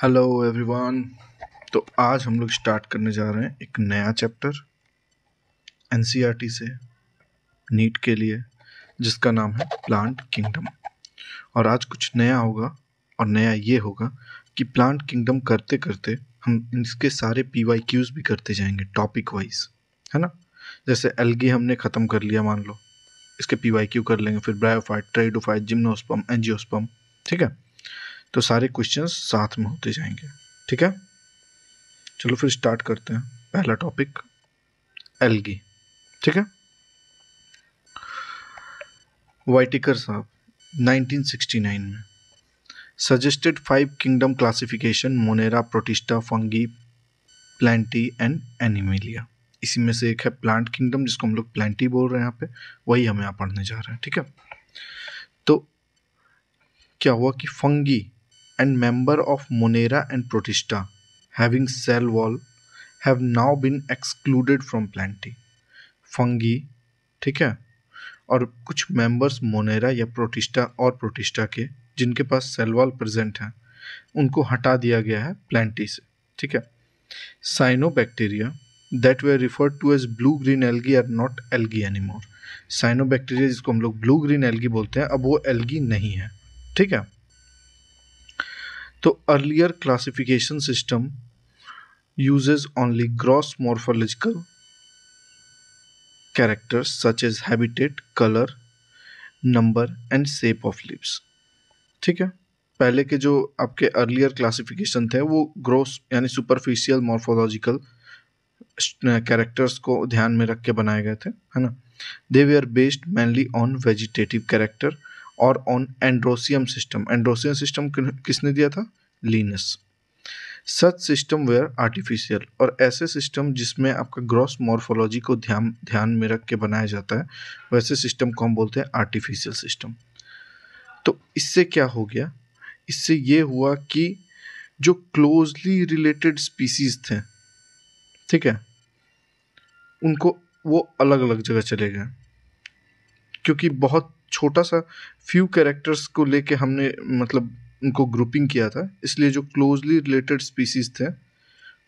Hello everyone. तो आज हम लोग स्टार्ट करने जा रहे हैं एक नया चैप्टर एनसीईआरटी से नीट के लिए, जिसका नाम है प्लांट किंगडम। और आज कुछ नया होगा, और नया ये होगा कि प्लांट किंगडम करते करते हम इसके सारे पीवाईक्यूज भी करते जाएंगे टॉपिक वाइज, है ना। जैसे एल्गी हमने ख़त्म कर लिया, मान लो, इसके पीवाईक्यू कर लेंगे, फिर ब्रायोफाइट, ट्राइडोफाइट, जिम्नोस्पर्म, एंजियोस्पर्म, ठीक है। तो सारे क्वेश्चंस साथ में होते जाएंगे, ठीक है। चलो फिर स्टार्ट करते हैं। पहला टॉपिक एल्गी, ठीक है। वाइटिकर साहब 1969 में suggested 5 kingdom classification, Monera, protista, fungi, Plantae and animalia. इसी में से एक है प्लांट किंगडम, जिसको हम लोग प्लांटी बोल रहे हैं यहाँ पे, वही हमें यहाँ पढ़ने जा रहे हैं, ठीक है। तो क्या हुआ कि fungi and member of monera and protista having cell wall have now been excluded from plantae। फंगी, ठीक है, और कुछ मेंबर्स मोनेरा या प्रोटिस्टा के जिनके पास सेल वॉल प्रेजेंट है, उनको हटा दिया गया है प्लांटी से, ठीक है। Cyanobacteria that we referred to as blue green algae are not algae anymore. Cyanobacteria जिसको हम लोग ब्लू ग्रीन एल्गी बोलते हैं, अब वो एल्गी नहीं है, ठीक है। तो earlier classification system uses only gross morphological characters such as habitat, color, number and shape of leaves, ठीक है। पहले के जो आपके अर्लियर क्लासिफिकेशन थे वो ग्रोस यानी सुपरफिशियल मॉर्फोलॉजिकल कैरेक्टर्स को ध्यान में रख के बनाए गए थे, है ना। They were based mainly on vegetative character और on androecium system. Androecium system किसने दिया था? Linnaeus. Such system were artificial, और ऐसे सिस्टम जिसमें आपका ग्रॉस मॉर्फोलॉजी को ध्यान में रख के बनाया जाता है, वैसे सिस्टम को हम बोलते हैं आर्टिफिशियल सिस्टम। तो इससे क्या हो गया? इससे ये हुआ कि जो क्लोजली रिलेटेड स्पीसीज थे, ठीक है, उनको वो अलग अलग जगह चले गए, क्योंकि बहुत छोटा सा फ्यू कैरेक्टर्स को लेके हमने मतलब उनको ग्रुपिंग किया था, इसलिए जो क्लोजली रिलेटेड स्पीसीज थे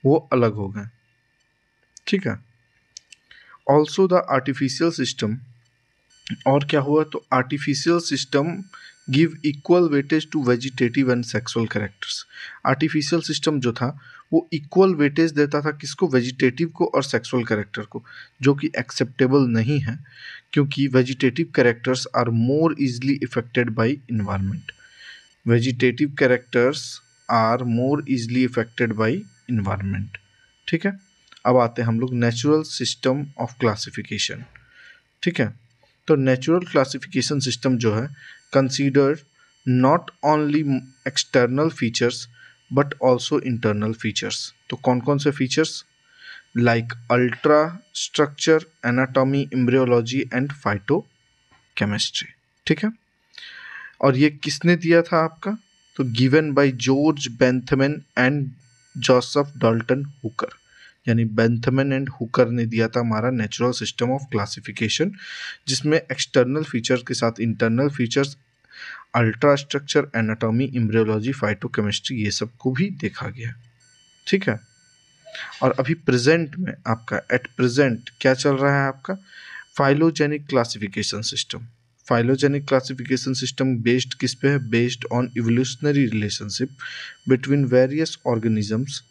वो अलग हो गए, ठीक है। ऑल्सो द आर्टिफिशियल सिस्टम, और क्या हुआ? तो artificial system give equal weightage to vegetative and sexual characters. Artificial system जो था वो इक्वल वेटेज देता था किसको? वेजिटेटिव को और सेक्सुअल कैरेक्टर को, जो कि एक्सेप्टेबल नहीं है, क्योंकि vegetative characters are more easily affected by environment. Vegetative characters are more easily affected by environment, ठीक है। अब आते हैं हम लोग नेचुरल सिस्टम ऑफ क्लासिफिकेशन, ठीक है। तो नेचुरल क्लासिफिकेशन सिस्टम जो है consider not only external features but also internal features. तो कौन कौन से features? Like ultra structure, anatomy, embryology and phytochemistry, ठीक है। और ये किसने दिया था आपका? तो given by George Bentham and Joseph Dalton Hooker, यानी बेंथमन एंड हुकर ने दिया था हमारा नेचुरल सिस्टम ऑफ क्लासिफिकेशन, जिसमें एक्सटर्नल फीचर्स के साथ internal features, ultra structure, anatomy, embryology, phytochemistry, ये सब को भी देखा गया, ठीक है। और अभी प्रेजेंट में आपका एट प्रेजेंट क्या चल रहा है? आपका phylogenetic classification system. Phylogenetic classification system based किस पे है? Based on evolutionary relationship between various organisms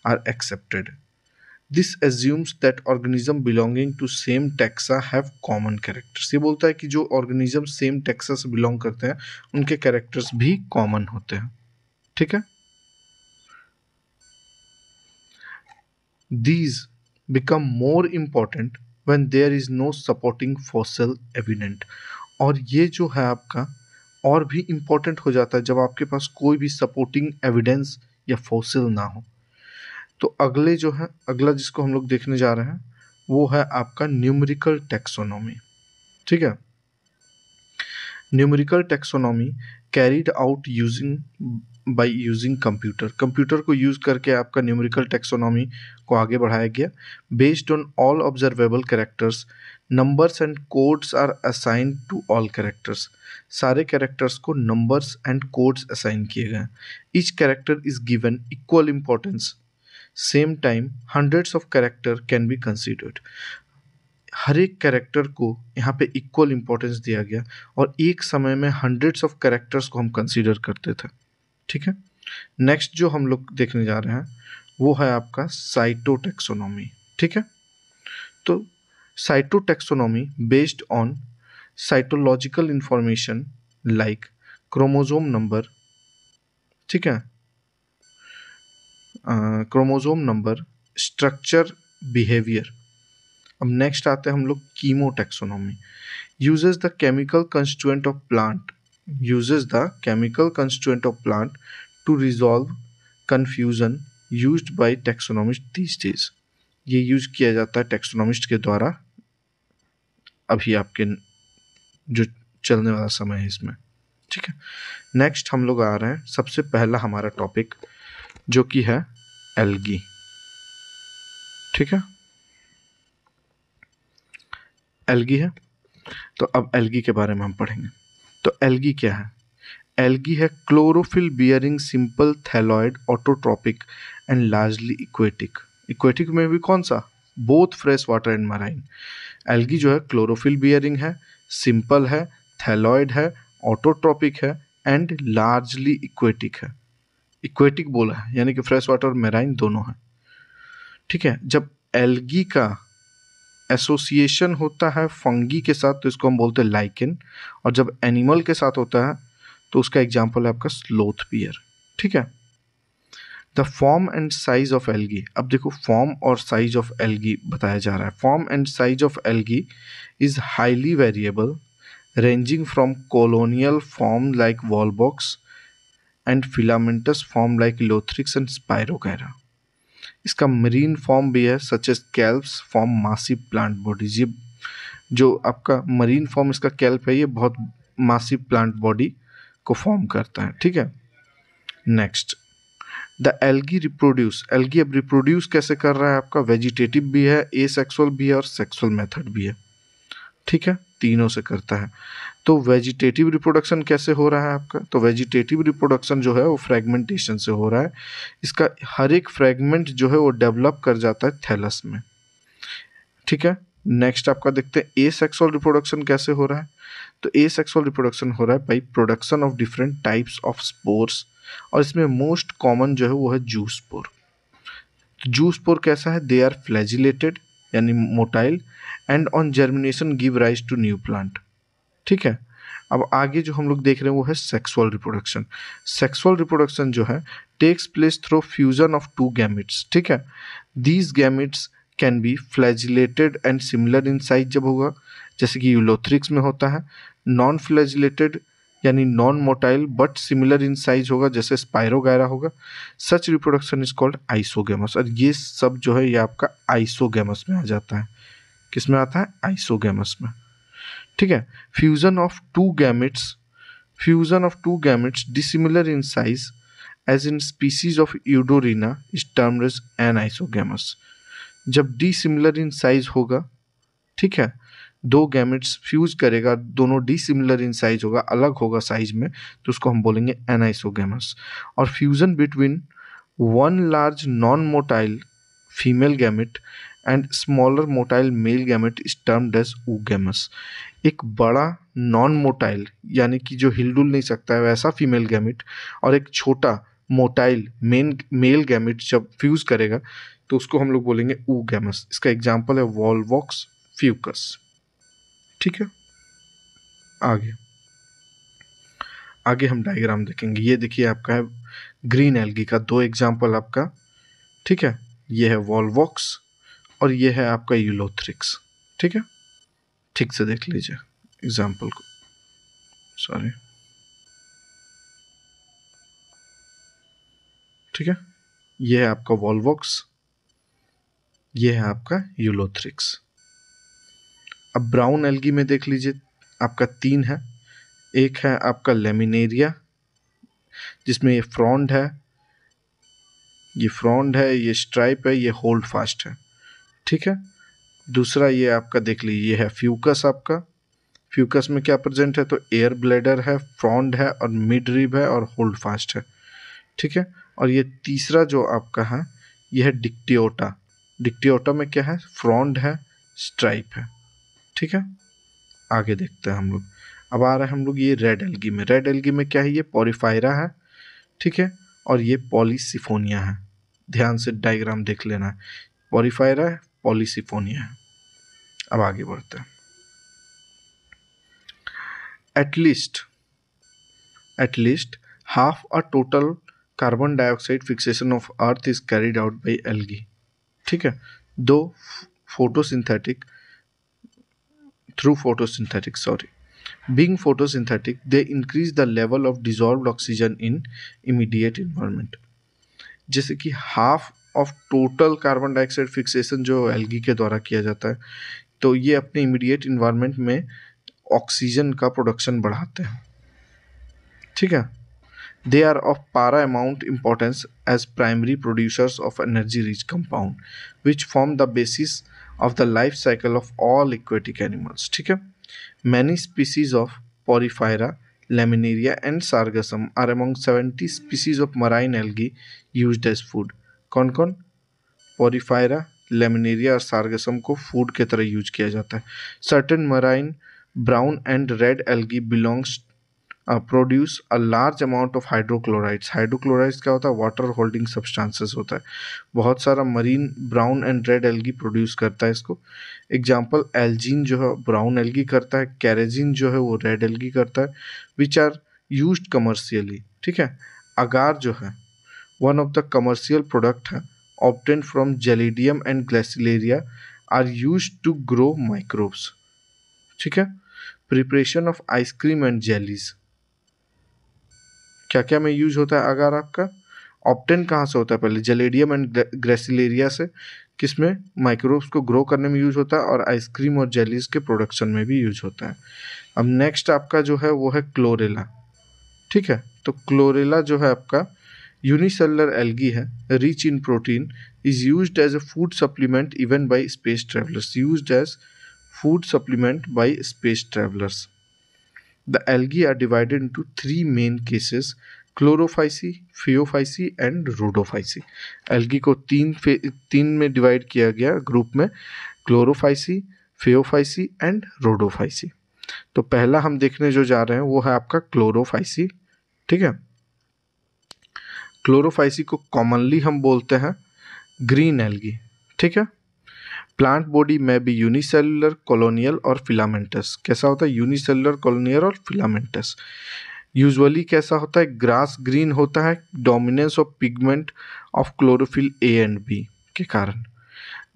are accepted. This assumes that organism belonging to same taxa have common characters। ये बोलता है कि जो ऑर्गेनिज्म सेम टैक्सा से बिलोंग करते हैं उनके कैरेक्टर्स भी कॉमन होते हैं, ठीक है। These become more important when there is no supporting fossil evident। और ये जो है आपका और भी इम्पोर्टेंट हो जाता है जब आपके पास कोई भी सपोर्टिंग एविडेंस या फॉसिल ना हो। तो अगले जो है, अगला जिसको हम लोग देखने जा रहे हैं वो है आपका न्यूमेरिकल टैक्सोनॉमी, ठीक है। Numerical taxonomy carried out using computer को यूज करके आपका न्यूमेरिकल टैक्सोनॉमी को आगे बढ़ाया गया। Based on all observable characters numbers and codes are assigned to all characters, सारे कैरेक्टर्स को नंबर्स एंड कोड्स असाइन किए गए हैं। Each character is given equal importance, same time hundreds of character can be considered. हर एक character को यहाँ पे इक्वल इम्पोर्टेंस दिया गया और एक समय में हंड्रेड्स ऑफ कैरेक्टर्स को हम कंसीडर करते थे। ठीक है, नेक्स्ट जो हम लोग देखने जा रहे हैं वो है आपका साइटोटैक्सोनॉमी। ठीक है, तो cytotaxonomy based on cytological information like chromosome number, ठीक है, क्रोमोसोम नंबर, स्ट्रक्चर, बिहेवियर। अब नेक्स्ट आते हैं हम लोग कीमोटैक्सोनॉमी। uses the chemical constituent of plant to resolve confusion used by taxonomists these days। ये यूज किया जाता है टैक्सोनॉमिस्ट के द्वारा अभी आपके जो चलने वाला समय है इसमें। ठीक है, नेक्स्ट हम लोग आ रहे हैं सबसे पहला हमारा टॉपिक जो कि है एल्गी। ठीक है, एल्गी है, तो अब एल्गी के बारे में हम पढ़ेंगे। तो एल्गी क्या है? एल्गी है chlorophyll bearing simple thalloid autotrophic and largely aquatic. Aquatic में भी कौन सा? Both fresh water and marine. Algae जो है क्लोरोफिल बियरिंग है, सिंपल है, थैलॉइड है, ऑटोट्रॉपिक है एंड लार्जली इक्वेटिक है। इक्वेटिक बोला है यानी कि फ्रेश वाटर और मेराइन दोनों है। ठीक है, जब एल्गी का एसोसिएशन होता है फंगी के साथ तो इसको हम बोलते हैं लाइकेन, और जब एनिमल के साथ होता है तो उसका एग्जाम्पल है आपका स्लोथ बियर। ठीक है, the form and size of algae. अब देखो फॉर्म और साइज ऑफ एल्गी बताया जा रहा है। Form and size of algae is highly variable ranging from colonial form like wallbox and filamentous form like Lothrix and Spirogyra। इसका marine form भी है such as kelps form massive plant bodies. ये जो आपका मरीन फॉर्म इसका kelp है ये बहुत मासिव प्लांट बॉडी को फॉर्म करता है। ठीक है, next the algae reproduce. Algae अब रिप्रोड्यूस कैसे कर रहा है आपका? वेजिटेटिव भी है, एसेक्सुअल भी है और सेक्सुअल मेथड भी है। ठीक है, तीनों से करता है। तो वेजिटेटिव रिप्रोडक्शन कैसे हो रहा है आपका? तो वेजिटेटिव रिप्रोडक्शन जो है वो फ्रेगमेंटेशन से हो रहा है। इसका हर एक फ्रेगमेंट जो है वो डेवलप कर जाता है थैलस में। ठीक है, नेक्स्ट आपका देखते हैं एसेक्सुअल रिप्रोडक्शन कैसे हो रहा है। तो एसेक्सुअल रिप्रोडक्शन हो रहा है by production of different types of spores, और इसमें मोस्ट कॉमन जो है वो है जूस्पोर। जूस्पोर कैसा है? दे आर फ्लैजिलेटेड यानी motile and on germination give rise to new plant. ठीक है, अब आगे जो हम लोग देख रहे हैं वो है सेक्सुअल रिप्रोडक्शन। सेक्सुअल रिप्रोडक्शन जो है takes place through fusion of two gametes. ठीक है, these gametes can be flagellated and similar in size जब होगा, जैसे कि यूलोथ्रिक्स में होता है। नॉन फ्लैजिलेटेड यानी non motile but similar in size होगा, जैसे स्पाइरोगायरा होगा। Such reproduction is called isogamous. और ये सब जो है ये आपका आइसोगैमस में आ जाता है। किस में आता है? आइसोगैमस में। ठीक है, fusion of two gametes dissimilar in size as in species of Eudorina is termed as anisogamous. जब डिसिमिलर इन साइज होगा, ठीक है, दो गैमेट्स फ्यूज करेगा, दोनों डिसिमिलर इन साइज होगा, अलग होगा साइज में, तो उसको हम बोलेंगे एनाइसोगैमस। और fusion between one large non motile female gamete and smaller motile male gamete is termed as oogamous। एक बड़ा नॉन मोटाइल यानी कि जो हिलडुल नहीं सकता है वैसा फीमेल गैमेट और एक छोटा मोटाइल मेल गैमेट जब फ्यूज करेगा तो उसको हम लोग बोलेंगे oogamous। इसका एग्जाम्पल है वॉलवॉक्स फ्यूकस। ठीक है, आगे हम डायग्राम देखेंगे। ये देखिए आपका है ग्रीन एल्गी का दो एग्जाम्पल आपका। ठीक है, ये है वॉलवॉक्स और ये है आपका यूलोथ्रिक्स। ठीक है, ठीक से देख लीजिए एग्जाम्पल को। सॉरी, ठीक है, ये है आपका वॉलवॉक्स, ये है आपका यूलोथ्रिक्स। अब ब्राउन एल्गी में देख लीजिए आपका तीन है। एक है आपका लेमिनेरिया जिसमें ये फ्रॉन्ड है, ये स्ट्राइप है, ये होल्ड फास्ट है। ठीक है, दूसरा ये आपका देख लीजिए, ये है फ्यूकस आपका। फ्यूकस में क्या प्रेजेंट है, तो एयर ब्लैडर है, फ्रॉन्ड है और मिड रिब है और होल्ड फास्ट है, ठीक है। और ये तीसरा जो आपका है ये है डिक्टियोटा। डिक्टियोटा में क्या है, फ्रॉन्ड है, स्ट्राइप है, ठीक है। आगे देखते हैं हम लोग। अब आ रहे हैं हम लोग ये रेड एल्गी में। रेड एल्गी में क्या है, ये पॉरीफायरा है, ठीक है, और ये पॉलीसिफोनिया है। ध्यान से डायग्राम देख लेना है, पॉरीफायरा है, पॉलीसिफोनिया है। अब आगे बढ़ते हैं। At least half a total carbon dioxide fixation of Earth is carried out by algae, ठीक है। दो photosynthetic being photosynthetic, they increase the level of dissolved oxygen in immediate environment। जैसे कि half of total carbon dioxide fixation जो algae के द्वारा किया जाता है, तो ये अपने इमीडिएट इन्वायरमेंट में ऑक्सीजन का प्रोडक्शन बढ़ाते हैं, ठीक है। They are of paramount importance as primary producers of energy rich compound which form the basis of the life cycle of all aquatic animals, ठीक है। Many species of Porphyra, Laminaria and Sargassum are among 70 species of marine algae used as food। कौन कौन, Porphyra, Laminaria और Sargassum को food के तरह use किया जाता है। Certain marine brown and red algae belongs produce a large amount of hydrochlorides. Hydrochlorides क्या होता है, वाटर होल्डिंग सब्सटेंसेस होता है। बहुत सारा marine brown and red algae produce करता है इसको। एग्जांपल एल्जीन जो है ब्राउन एल्गी करता है, कैरेजिन जो है वो रेड एल्गी करता है, विच आर यूज्ड कमर्शियली, ठीक है। अगार जो है one of the commercial product है obtain from Gelidium and Gracilaria are used to grow microbes, ठीक है। Preparation of ice cream and jellies, क्या क्या में यूज होता है अगार आपका, ऑप्टेन कहाँ से होता है, पहले जेलेडियम एंड ग्रेसिलेरिया से, किसमें, माइक्रोब्स को ग्रो करने में यूज होता है, और आइसक्रीम और जेलीज के प्रोडक्शन में भी यूज होता है। अब नेक्स्ट आपका जो है वो है क्लोरेला, ठीक है। तो क्लोरेला जो है आपका यूनिसेलुलर एल्गी है, rich in protein, is used as a food supplement even by space travellers, used as food supplement by space travellers. The algae are divided into three main cases: Chlorophyceae, Phaeophyceae and Rhodophyceae। algae को तीन में divide किया गया group में, Chlorophyceae, Phaeophyceae and Rhodophyceae। तो पहला हम देखने जो जा रहे हैं वो है आपका Chlorophyceae, ठीक है। Chlorophyceae को कॉमनली हम बोलते हैं ग्रीन एल्गी, ठीक है। प्लांट बॉडी में भी यूनिसेलुलर, कॉलोनियल और फिलामेंटस। कैसा होता है, यूनिसेलुलर, कॉलोनियल और फिलामेंटस। यूजुअली कैसा होता है, ग्रास ग्रीन होता है, dominance of pigment of chlorophyll A and B के कारण।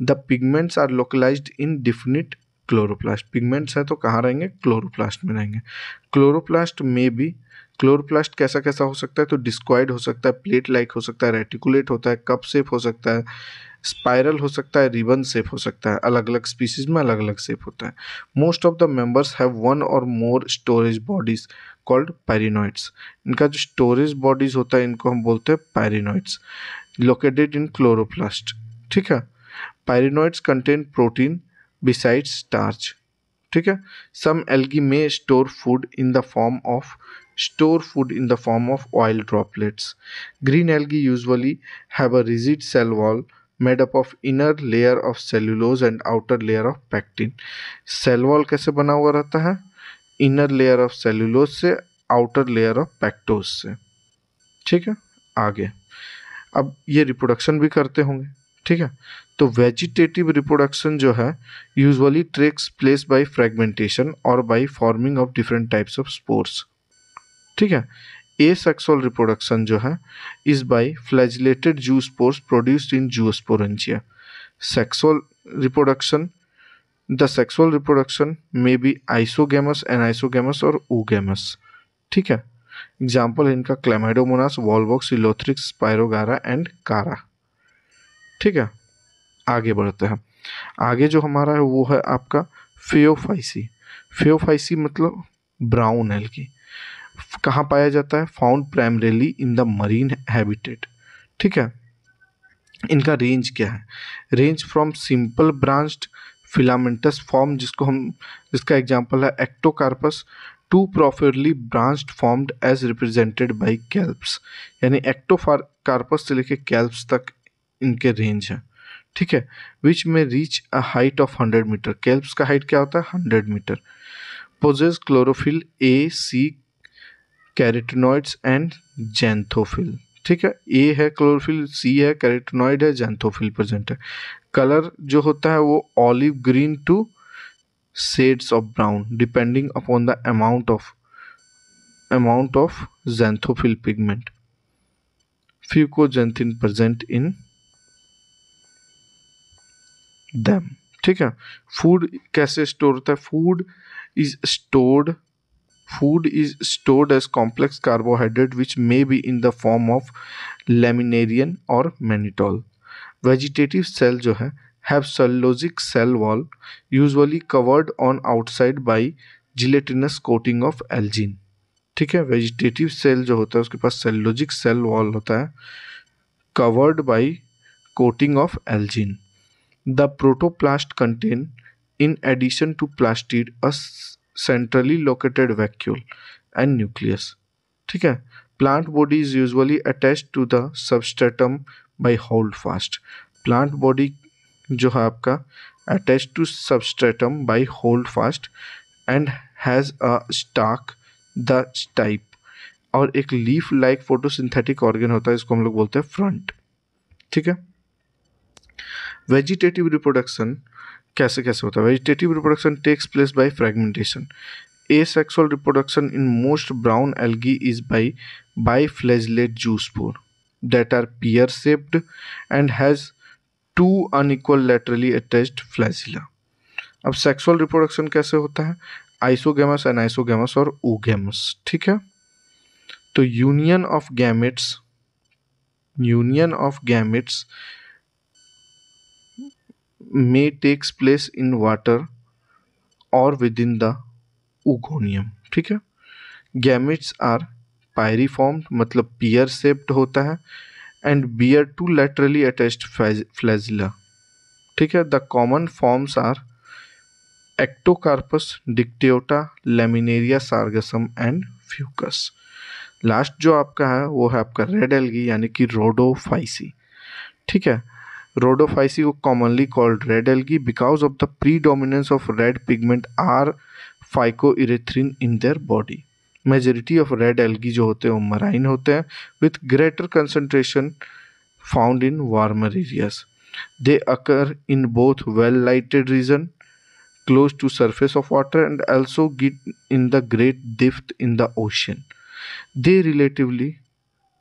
The pigments are localised in definite chloroplast. Pigments है तो कहाँ रहेंगे, क्लोरोप्लास्ट में रहेंगे। क्लोरोप्लास्ट में भी, क्लोरोप्लास्ट कैसा कैसा हो सकता है, तो डिस्क्वाइड हो सकता है, प्लेट लाइक हो सकता है, रेटिकुलेट होता है, कप शेप हो सकता है, स्पाइरल हो सकता है, रिबन शेप हो सकता है। अलग अलग स्पीसीज में अलग अलग शेप होता है। Most of the members have one और मोर स्टोरेज बॉडीज कॉल्ड पैरिनॉइड्स। इनका जो स्टोरेज बॉडीज होता है इनको हम बोलते हैं पैरिनॉइड्स, लोकेटेड इन क्लोरोप्लास्ट, ठीक है। Pyrenoids contain protein besides starch, ठीक है। सम एल्गी में store food in the form of oil droplets. Green algae usually have a rigid cell wall made up of inner layer of cellulose and outer layer of pectin। Cell wall कैसे बना हुआ रहता है, inner layer of cellulose से, outer layer of pectose से, ठीक है। आगे अब ये रिप्रोडक्शन भी करते होंगे, ठीक है। तो वेजिटेटिव रिप्रोडक्शन जो है usually takes place by fragmentation और by forming of different types of spores, ठीक है। Asexual reproduction जो है is by flagellated zoospores produced in zoosporangia। The sexual reproduction may be isogamous, anisogamous और oogamous, ठीक है। एग्जाम्पल है इनका क्लैमाइडोमोनास, वॉल्वॉक्स, इलोथ्रिक्स, स्पायरोगारा एंड कारा, ठीक है। आगे बढ़ते हैं। आगे जो हमारा है वो है आपका फेओफाइसी। फेओफाइसी मतलब ब्राउन एल्गी। कहाँ पाया जाता है, found primarily in the marine habitat, ठीक है। इनका रेंज क्या है, range from simple branched filamentous form जिसका एग्जांपल है Ectocarpus, to properly branched formed as represented by kelps, यानी एक्टोकार्पस से लेके कैल्प्स तक इनके रेंज है, ठीक है, विच में reach a height of 100 metre. Kelps का हाइट क्या होता है? 100 metre. Possess chlorophyll A, C, carotenoids and xanthophyll, ठीक है, ए है क्लोरोफिल, सी है, कैरोटिनॉइड है, जैंथोफिल प्रेजेंट है। कलर जो होता है वो olive green to shades of brown depending upon the amount of xanthophyll pigment, fucoxanthin present in them, ठीक है। फूड कैसे स्टोर होता है? Food is stored as complex carbohydrate which may be in the form of laminarian or mannitol. Vegetative cell जो है have cellulosic cell wall usually covered on outside by gelatinous coating of algin, ठीक है। Vegetative cell जो होता है उसके पास cellulosic cell wall होता है covered by coating of algin. The protoplast contain in addition to plastid a centrally located vacuole and nucleus, ठीक है। Plant body is usually attached to the substratum by holdfast. Plant body जो है आपका attach to substratum by holdfast and has a stalk the stipe, और एक leaf like photosynthetic organ होता है, इसको हम लोग बोलते हैं फ्रंट, ठीक है। वेजिटेटिव रिप्रोडक्शन कैसे कैसे होता है? Vegetative reproduction takes place by fragmentation. Asexual reproduction in most brown algae is by biflagellate zoospore that are pear-shaped and has two unequal laterally attached flagella. अब सेक्सुअल रिप्रोडक्शन कैसे होता है? आइसोगैमस, एनाइसोगैमस और oogamous, ठीक है। तो union of gametes may takes place in water or within the oogonia, ठीक है। गैमेट्स आर पायरिफॉर्म्ड मतलब पियर शेप्ड होता है and bear two laterally attached flagella, ठीक है। The common forms are Ectocarpus, Dictyota, Laminaria Sargassum and Fucus. Last जो आपका है वो है आपका रेड एल्गी यानी कि रोडोफाइसी, ठीक है। Rhodophysi को commonly called red algae because of the predominance of red pigment or phycoerythrin in their body. Majority of red algae जो होते हैं वो marine होते हैं with greater concentration found in warmer areas. They occur in both well-lighted region close to surface of water and also get in the great depth in the ocean. They relatively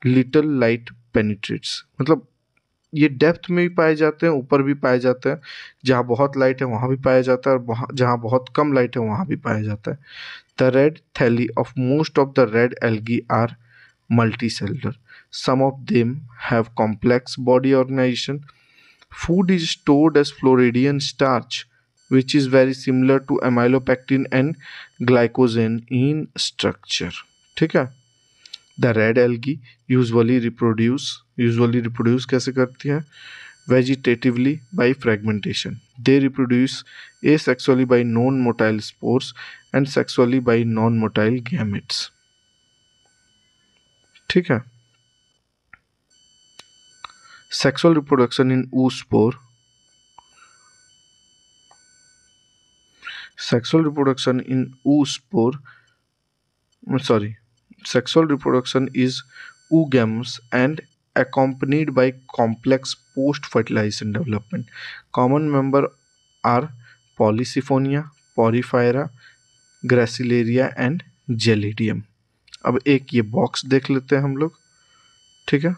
little light penetrates, मतलब ये depth में भी पाए जाते हैं, ऊपर भी पाए जाते हैं, जहाँ बहुत लाइट है वहाँ भी पाया जाता है और जहाँ बहुत कम लाइट है वहाँ भी पाया जाता है। The red thalli of most of the red algae are multicellular, some of them have complex body organisation. Food is stored as floridean starch which is very similar to amylopectin and glycogen in structure, ठीक है। The red algae usually reproduce कैसे करती है? Vegetatively by fragmentation. They reproduce asexually by non motile spores and sexually by non motile gametes, ठीक है। Sexual reproduction in oospore, sexual reproduction is oogamous and accompanied by complex post-fertilization development. Common member are Polysiphonia, Porphyra, Gracilaria and Gelidium. अब एक ये box देख लेते हैं हम लोग, ठीक है।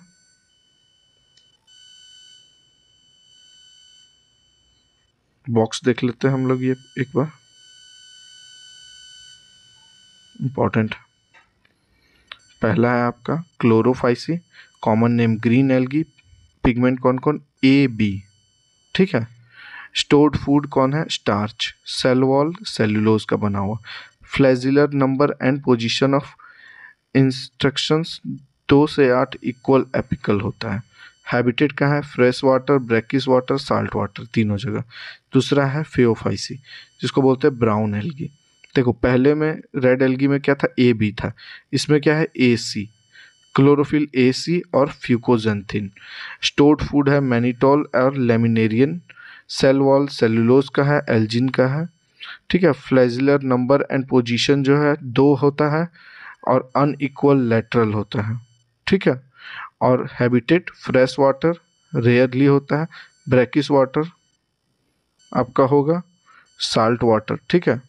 बॉक्स देख लेते हैं हम लोग ये एक बार, इंपॉर्टेंट। पहला है आपका Chlorophyceae, common name green algae, pigment कौन कौन? ए बी, ठीक है। स्टोर्ड फूड कौन है? स्टार्च। सेल वॉल सेल्यूलोज का बना हुआ। Flagellar number and position of instructions 2 से 8 इक्वल एपिकल होता है। हैबिटेट कहाँ है? Fresh water, brackish water, salt water, तीनों जगह। दूसरा है फेओफाइसी, जिसको बोलते हैं ब्राउन एल्गी। देखो पहले में रेड एल्गी में क्या था? ए बी था, इसमें क्या है? ए सी, क्लोरोफिल ए सी और फ्यूकोजेंथिन। स्टोर्ड फूड है मैनिटोल और लेमिनेरियन। सेल वॉल सेलुलोज का है, एल्जिन का है। ठीक है। फ्लैजिलर नंबर एंड पोजीशन जो है 2 होता है और अनइक्वल लेटरल होता है। ठीक है। और हैबिटेट फ्रेश वाटर रेयरली होता है, ब्रैकिश वाटर आपका होगा, साल्ट वाटर। ठीक है।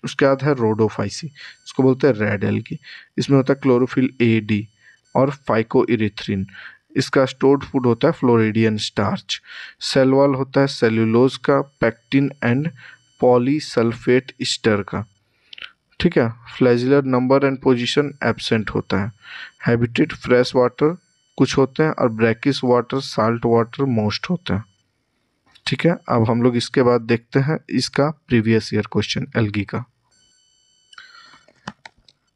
उसके बाद है रोडोफाइसी, इसको बोलते हैं रेड एल्गी। इसमें होता है क्लोरोफिल ए डी और फाइकोइरिथ्रिन। इसका स्टोर्ड फूड होता है फ्लोरिडियन स्टार्च। सेल वॉल होता है सेल्यूलोज का, पैक्टिन एंड पॉलीसल्फेट ईस्टर का। ठीक है। Flagellar number and position absent होता है। हैबिटेट फ्रेश वाटर कुछ होते हैं और brackish water, salt water most होते हैं। ठीक है। अब हम लोग इसके बाद देखते हैं इसका प्रीवियस ईयर क्वेश्चन एल्गी का।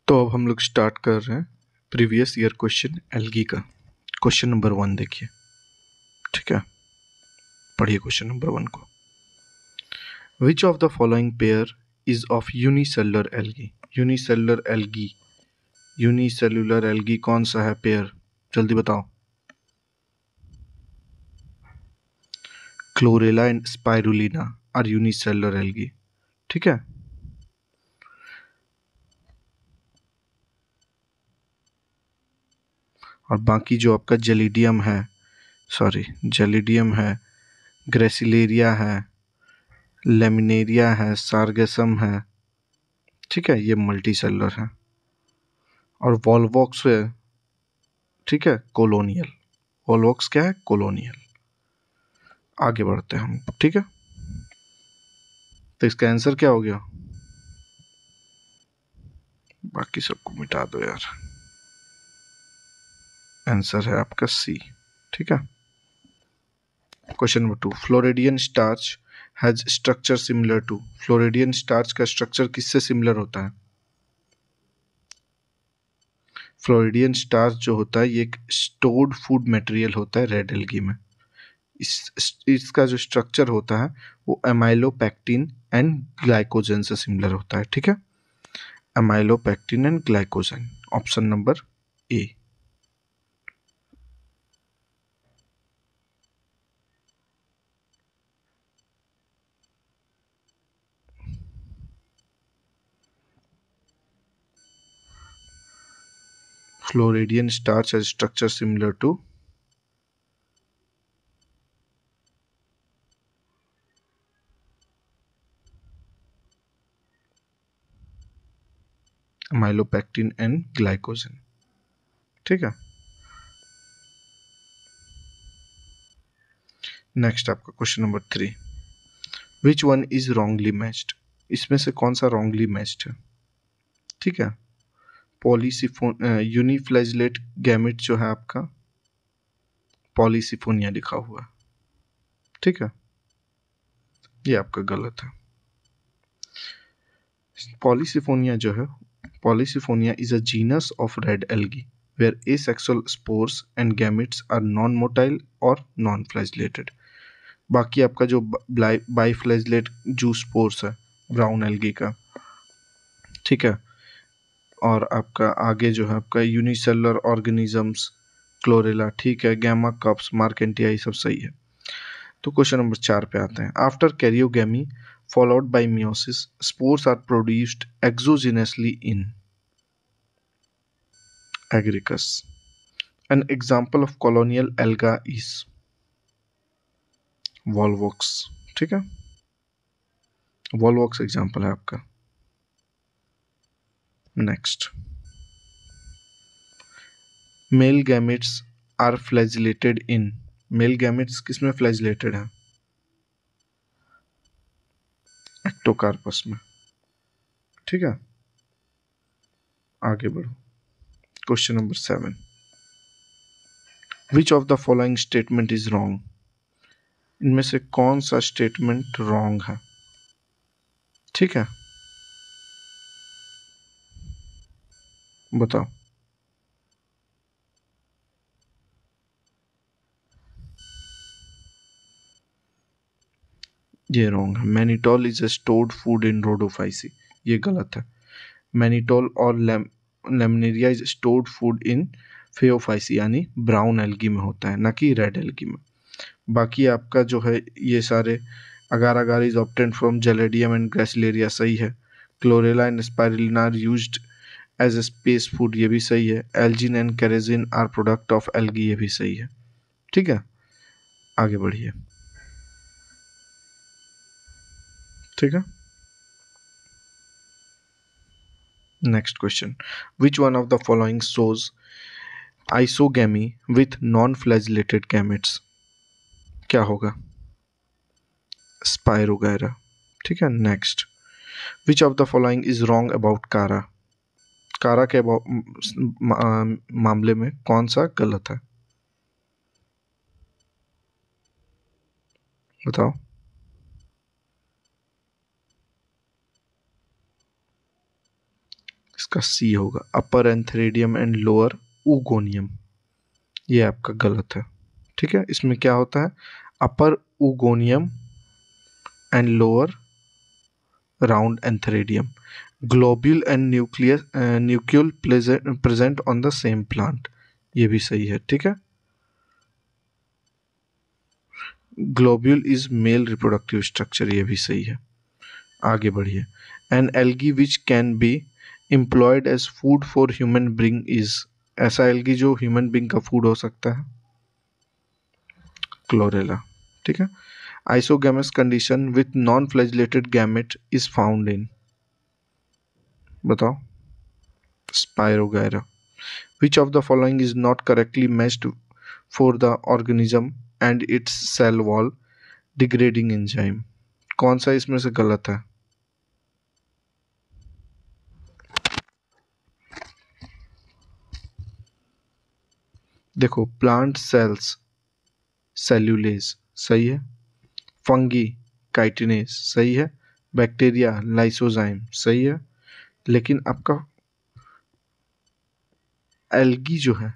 तो अब हम लोग स्टार्ट कर रहे हैं प्रीवियस ईयर क्वेश्चन एल्गी का। क्वेश्चन नंबर 1 देखिए। ठीक है, पढ़िए क्वेश्चन नंबर 1 को। Which of the following pair is of unicellular algae? Unicellular algae, unicellular algae कौन सा है पेयर? जल्दी बताओ। Chlorella and Spirulina are unicellular algae. ठीक है। और बाकी जो आपका जेलिडियम है, सॉरी जेलिडियम है, ग्रेसिलेरिया है, लेमिनेरिया है, सार्गेसम है। ठीक है, ये मल्टी सेलुलर है। और वॉल्वॉक्स है, ठीक है, कोलोनियल। वॉल्वॉक्स क्या है? कोलोनियल। आगे बढ़ते हैं हम। ठीक है, तो इसका आंसर क्या हो गया? बाकी सबको मिटा दो यार। आंसर है आपका सी। ठीक है। Question number 2। Floridean starch has structure similar to. Floridean starch का स्ट्रक्चर किससे सिमिलर होता है? फ्लोरिडियन स्टार्च जो होता है ये एक स्टोर्ड फूड मटेरियल होता है रेड एल्गी में। इसका जो स्ट्रक्चर होता है वो एमाइलोपेक्टिन एंड ग्लाइकोजन से सिमिलर होता है। ठीक है, amylopectin and glycogen, option number A. Floridian starch has structure similar to amylopectin and glycogen। ठीक है। नेक्स्ट आपका question number 3। Which one is wrongly matched? इसमें से कौन सा रॉन्गली मैच्ड है? ठीक है। पॉलीसिफोन यूनिफ्लैजिलेट गैमेट जो है आपका पॉलीसिफोनिया लिखा हुआ है। ठीक है, ये आपका गलत है। पॉलीसिफोनिया जो है, Polysiphonia is a genus of red algae where asexual spores and gametes are non-motile और non-flagellated। बाकी आपका जो बाईफ्लैजिलेट जूस स्पोर्स है ब्राउन एल्गी का। ठीक है। और आपका आगे जो है आपका यूनिसेलुलर ऑर्गेनिजम्स, क्लोरेला, ठीक है, गैमा कप्स, मार्केंटिया, ये सब सही है। तो क्वेश्चन नंबर 4 पे आते हैं। After karyogamy followed by meiosis spores are produced exogenously in Agaricus. An example of colonial alga is Volvox. ठीक है, वॉल्वॉक्स एग्जाम्पल है आपका। Next, male gametes are flagellated in. Male gametes किसमें फ्लैजिलेटेड है? Ectocarpus में। ठीक है, आगे बढ़ो। Question number 7। Which of the following statement is wrong? इनमें से कौन सा स्टेटमेंट रॉन्ग है? ठीक है, बताओ। ये रॉन्ग है। Mannitol is a stored food in Rhodophyceae, ये गलत है। मैनिटोल और लेमनेरिया इज स्टोर्ड फूड इन फेओफाइसी, यानी ब्राउन एल्गी में होता है, ना कि रेड एल्गी में। बाकी आपका जो है ये सारे, agar agar is obtained from Gelidium and Gracilaria सही है। Chlorella and Spirulina are used as a space food, ये भी सही है। Algin and carrageenan are product of algae, ये भी सही है। ठीक है, आगे बढ़िए। ठीक है, next question, which one of the following shows isogamy with non-flagellated gametes? क्या होगा? स्पायरोगैरा। ठीक है, next, which of the following is wrong about कारा? कारा के मामले में कौन सा गलत है? बताओ। इसका सी होगा, अपर एंथेरिडियम एंड लोअर ऊगोनियम, ये आपका गलत है। ठीक है, इसमें क्या होता है? Upper oogonium and lower round antheridium, globule and nucule present on the same plant, ये भी सही है। ठीक है, globule is male reproductive structure, ये भी सही है। आगे बढ़िए। An algae which can be employed as food for human being is, ऐसा एल्गी जो ह्यूमन बीइंग का फूड हो सकता है? क्लोरेला। ठीक है, isogamous condition with non flagellated gamete is found in, बताओ। Spirogyra. Which of the following is not correctly matched for the organism and its cell wall degrading enzyme, कौन सा इसमें से गलत है? देखो, प्लांट सेल्स सेल्यूलेज सही है, फंगी काइटिनेज सही है, बैक्टीरिया लाइसोजाइम सही है, लेकिन आपका एल्गी जो है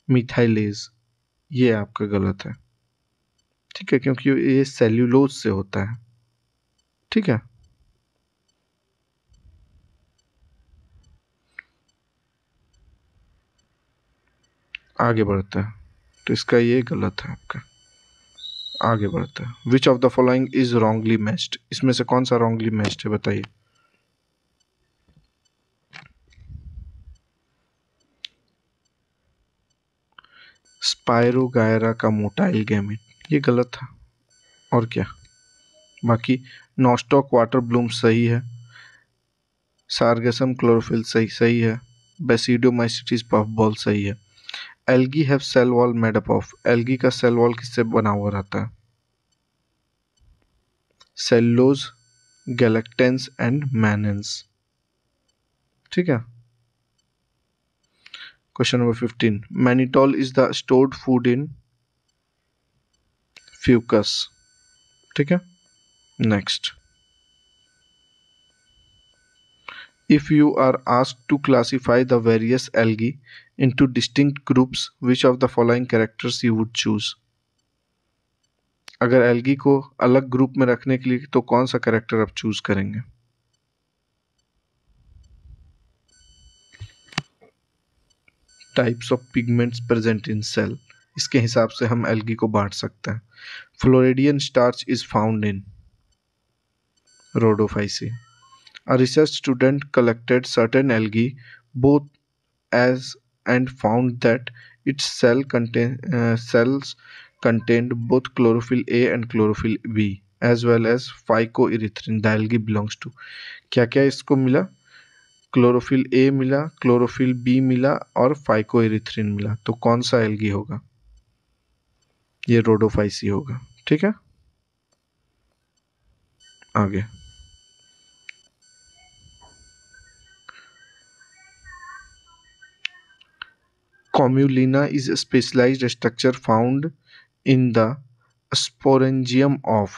मिथाइलेज, ये आपका गलत है। ठीक है, क्योंकि ये सेल्यूलोज से होता है। ठीक है, आगे बढ़ते हैं। तो इसका ये गलत है आपका। आगे बढ़ते हैं। विच of the following is wrongly matched, इसमें से कौन सा रॉन्गली मैच्ड है, बताइए। स्पायरोगायरा का मोटाइल गैमेट, ये गलत था, और क्या। बाकी नॉस्टॉक वाटर ब्लूम सही है, सार्गेसम क्लोरोफिल सही सही है, बेसिडोमाइसिटिस पफ बॉल सही है। Algae have cell wall made up of, algae का सेल वॉल किससे बना हुआ रहता है? Cellulose, galactans and mannans. ठीक है, question number 15, mannitol is the stored food in Fucus. ठीक है, next, if you are asked to classify the various algae into distinct groups, which of the following characters you would choose? अगर algae को अलग group में रखने के लिए तो कौन सा कैरेक्टर आप चूज करेंगे? Types of pigments present in cell, इसके हिसाब से हम एल्गी को बांट सकते हैं। Floridean starch is found in Rhodophyceae. A research student collected certain algae both as and found that its cells contained both chlorophyll A and chlorophyll B as well as phycoerythrin. The algae belongs to, क्या क्या इसको मिला? Chlorophyll A मिला, chlorophyll B मिला और phycoerythrin मिला। तो कौन सा एल्गी होगा? ये रोडोफाइसी होगा। ठीक है, आगे। Comulina is a specialized structure found in the sporangium of,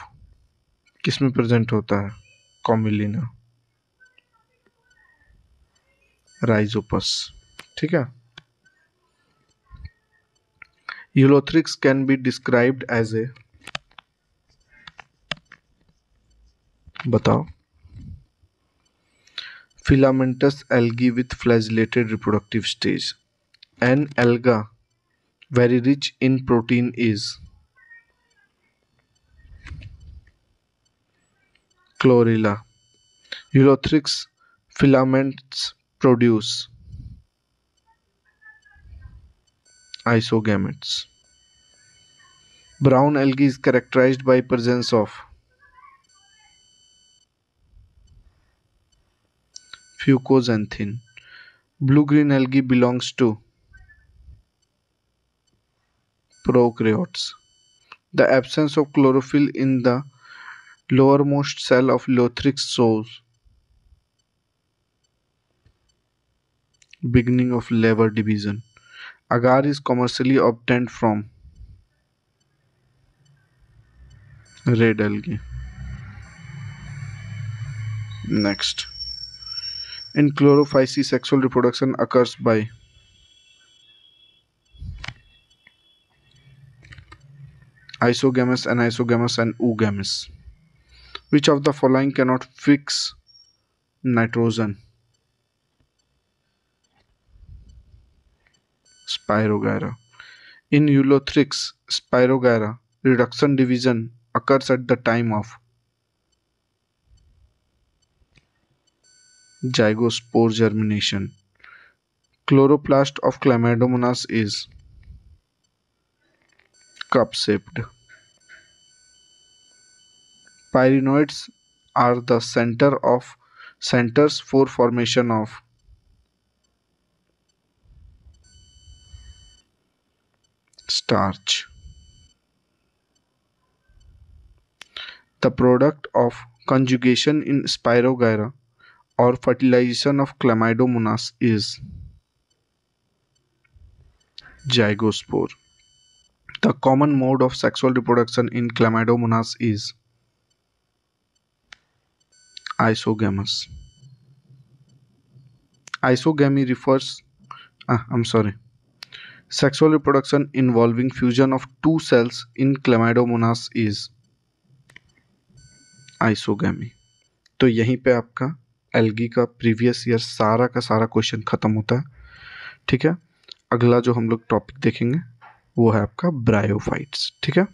किसमें प्रेजेंट होता है कॉम्युलिना? राइजोपस। ठीक है, Ulothrix can be described as a, बताओ। Filamentous algae with flagellated reproductive stage. An alga very rich in protein is Chlorella. Ulothrix filaments produce isogametes. Brown algae is characterized by presence of fucoxanthin. Blue-green algae belongs to prokaryotes. The absence of chlorophyll in the lowermost cell of Ulothrix shows beginning of lever division. Agar is commercially obtained from red algae. Next. In chlorophyce, sexual reproduction occurs by isogamous, anisogamous, and oogamous. Which of the following cannot fix nitrogen? Spirogyra. In Ulothrix spirogyra, reduction division occurs at the time of zygospore germination. Chloroplast of Chlamydomonas is cup-shaped. Pyrenoids are the centers for formation of starch. The product of conjugation in Spirogyra or fertilization of Chlamydomonas is zygospore. The common mode of sexual reproduction in Chlamydomonas is isogamous. Isogamy refers, sexual reproduction involving fusion of two cells in Chlamydomonas is isogamy. तो यहीं पे आपका algae का previous year सारा का सारा question खत्म होता है। ठीक है, अगला जो हम लोग टॉपिक देखेंगे वो है आपका ब्रायोफाइट्स। ठीक है।